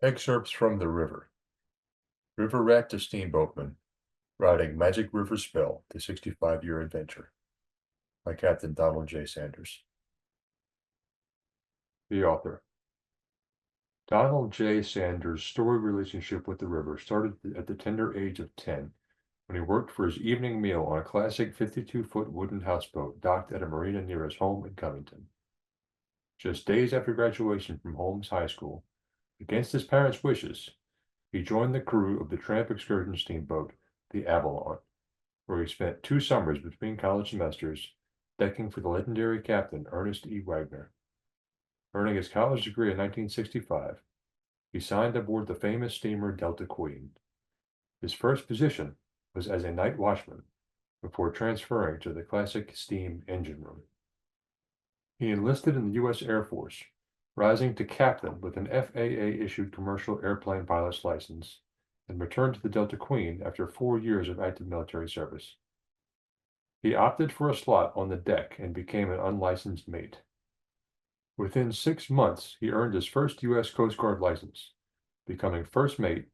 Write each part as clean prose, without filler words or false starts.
Excerpts from the river. River rat to steamboatman, riding Magic River Spell, the 65-year adventure, by Captain Donald J. Sanders. The author. Donald J. Sanders' storied relationship with the river started at the tender age of 10, when he worked for his evening meal on a classic 52-foot wooden houseboat docked at a marina near his home in Covington. Just days after graduation from Holmes High School, against his parents' wishes, he joined the crew of the tramp excursion steamboat, the Avalon, where he spent 2 summers between college semesters decking for the legendary captain Ernest E. Wagner. Earning his college degree in 1965, he signed aboard the famous steamer Delta Queen. His first position was as a night watchman before transferring to the classic steam engine room. He enlisted in the U.S. Air Force, rising to captain with an FAA-issued commercial airplane pilot's license, and returned to the Delta Queen after 4 years of active military service. He opted for a slot on the deck and became an unlicensed mate. Within 6 months, he earned his first U.S. Coast Guard license, becoming first mate,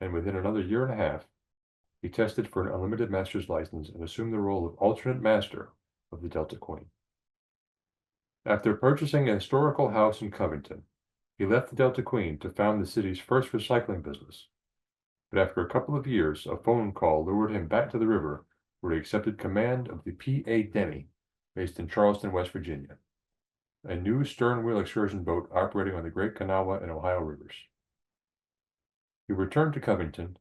and within another year and a half, he tested for an unlimited master's license and assumed the role of alternate master of the Delta Queen. After purchasing a historical house in Covington, he left the Delta Queen to found the city's first recycling business. But after a couple of years, a phone call lured him back to the river, where he accepted command of the P.A. Denny, based in Charleston, West Virginia, a new stern-wheel excursion boat operating on the Great Kanawha and Ohio rivers. He returned to Covington,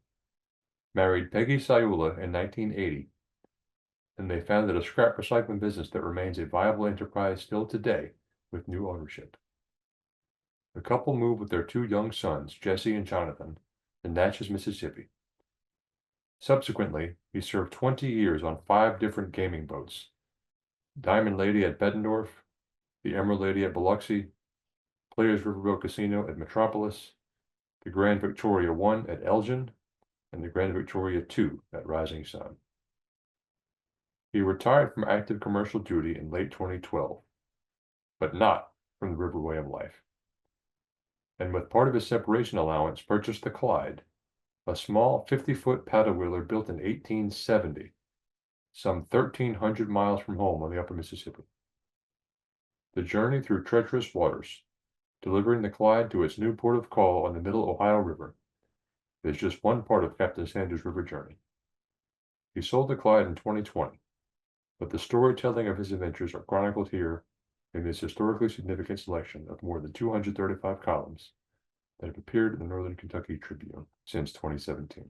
married Peggy Sayula in 1980, and they founded a scrap recycling business that remains a viable enterprise still today with new ownership. The couple moved with their 2 young sons, Jesse and Jonathan, to Natchez, Mississippi. Subsequently, he served 20 years on 5 different gaming boats: Diamond Lady at Bettendorf, the Emerald Lady at Biloxi, Players Riverboat Casino at Metropolis, the Grand Victoria I at Elgin, and the Grand Victoria II at Rising Sun. He retired from active commercial duty in late 2012, but not from the river way of life, and with part of his separation allowance purchased the Clyde, a small 50-foot paddle wheeler built in 1870, some 1,300 miles from home on the upper Mississippi. The journey through treacherous waters, delivering the Clyde to its new port of call on the Middle Ohio River, is just one part of Captain Sanders' river journey. He sold the Clyde in 2020, but the storytelling of his adventures are chronicled here in this historically significant selection of more than 235 columns that have appeared in the Northern Kentucky Tribune since 2017.